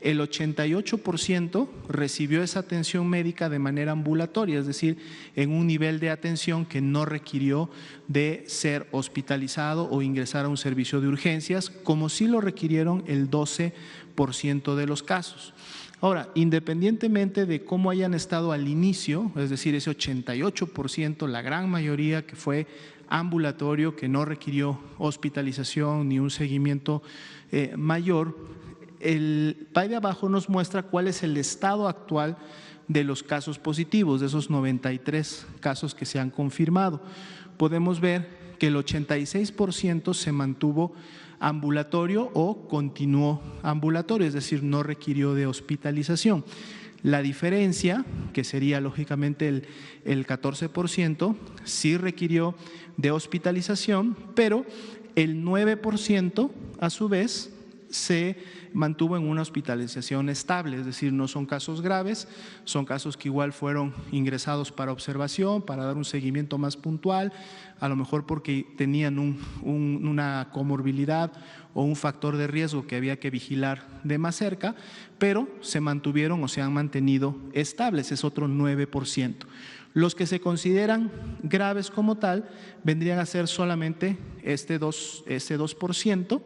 el 88% recibió esa atención médica de manera ambulatoria, es decir, en un nivel de atención que no requirió de ser hospitalizado o ingresar a un servicio de urgencias, como sí lo requirieron el 12% de los casos. Ahora, independientemente de cómo hayan estado al inicio, es decir, ese 88%, la gran mayoría que fue ambulatorio, que no requirió hospitalización ni un seguimiento mayor, el pie de abajo nos muestra cuál es el estado actual de los casos positivos, de esos 93 casos que se han confirmado. Podemos ver que el 86% se mantuvo ambulatorio o continuó ambulatorio, es decir, no requirió de hospitalización. La diferencia, que sería lógicamente el 14%, sí requirió de hospitalización, pero el 9% a su vez se mantuvo en una hospitalización estable, es decir, no son casos graves, son casos que igual fueron ingresados para observación, para dar un seguimiento más puntual, a lo mejor porque tenían una comorbilidad o un factor de riesgo que había que vigilar de más cerca, pero se mantuvieron o se han mantenido estables, es otro 9%. Los que se consideran graves como tal vendrían a ser solamente ese 2%,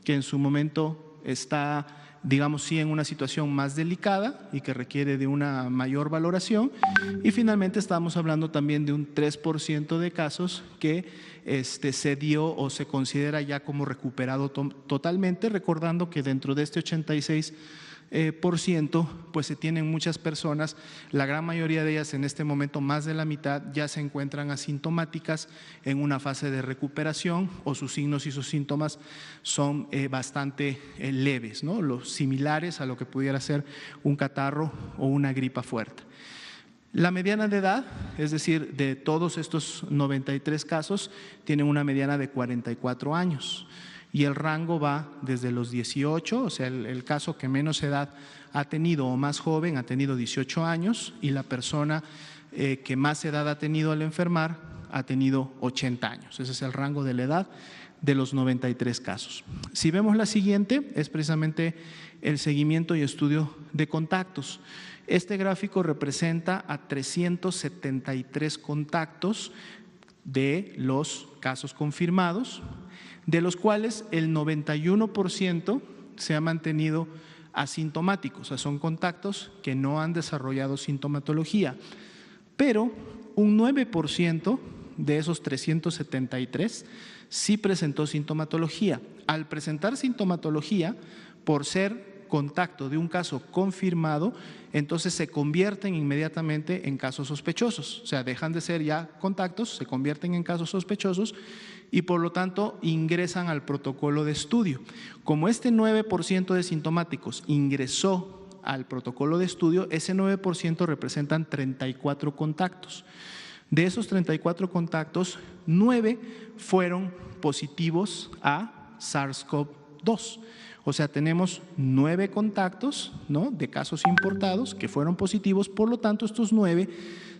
que en su momento está, digamos, sí en una situación más delicada y que requiere de una mayor valoración, y finalmente estamos hablando también de un 3% de casos que se dio o se considera ya como recuperado totalmente, recordando que dentro de este 86%, pues se tienen muchas personas, la gran mayoría de ellas en este momento, más de la mitad, ya se encuentran asintomáticas en una fase de recuperación o sus signos y sus síntomas son bastante leves, ¿no? Los similares a lo que pudiera ser un catarro o una gripa fuerte. La mediana de edad, es decir, de todos estos 93 casos, tienen una mediana de 44 años. Y el rango va desde los 18, o sea, el caso que menos edad ha tenido o más joven ha tenido 18 años y la persona que más edad ha tenido al enfermar ha tenido 80 años. Ese es el rango de la edad de los 93 casos. Si vemos la siguiente, es precisamente el seguimiento y estudio de contactos. Este gráfico representa a 373 contactos de los casos confirmados, de los cuales el 91% se ha mantenido asintomáticos, o sea, son contactos que no han desarrollado sintomatología, pero un 9% de esos 373 sí presentó sintomatología. Al presentar sintomatología, por ser contacto de un caso confirmado, entonces se convierten inmediatamente en casos sospechosos, o sea, dejan de ser ya contactos, se convierten en casos sospechosos y por lo tanto ingresan al protocolo de estudio. Como este 9% de sintomáticos ingresó al protocolo de estudio, ese 9% representan 34 contactos. De esos 34 contactos, 9 fueron positivos a SARS-CoV-2. O sea, tenemos 9 contactos, ¿no?, de casos importados que fueron positivos, por lo tanto estos 9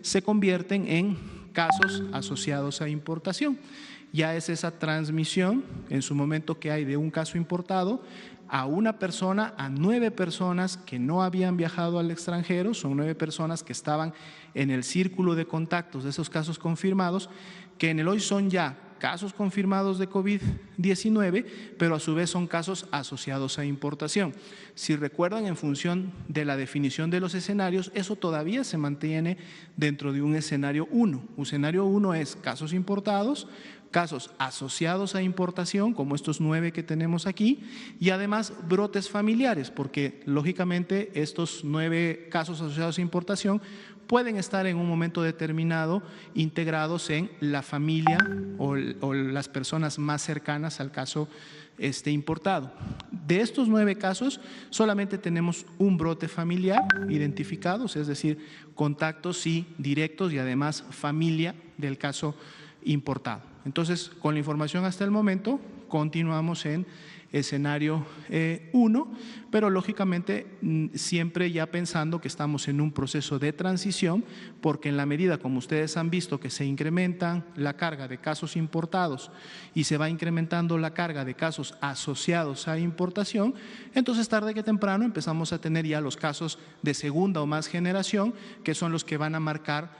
se convierten en casos asociados a importación. Ya es esa transmisión en su momento que hay de un caso importado a una persona, a 9 personas que no habían viajado al extranjero, son 9 personas que estaban en el círculo de contactos de esos casos confirmados, que en el hoy son ya casos confirmados de COVID-19, pero a su vez son casos asociados a importación. Si recuerdan, en función de la definición de los escenarios, eso todavía se mantiene dentro de un escenario 1. Un escenario 1 es casos importados, casos asociados a importación, como estos 9 que tenemos aquí, y además brotes familiares, porque lógicamente estos 9 casos asociados a importación pueden estar en un momento determinado integrados en la familia o las personas más cercanas al caso importado. De estos 9 casos, solamente tenemos un brote familiar identificado, es decir, contactos sí directos y además familia del caso importado. Entonces, con la información hasta el momento, continuamos en escenario 1, pero lógicamente siempre ya pensando que estamos en un proceso de transición, porque en la medida, como ustedes han visto, que se incrementan la carga de casos importados y se va incrementando la carga de casos asociados a importación, entonces tarde que temprano empezamos a tener ya los casos de segunda o más generación, que son los que van a marcar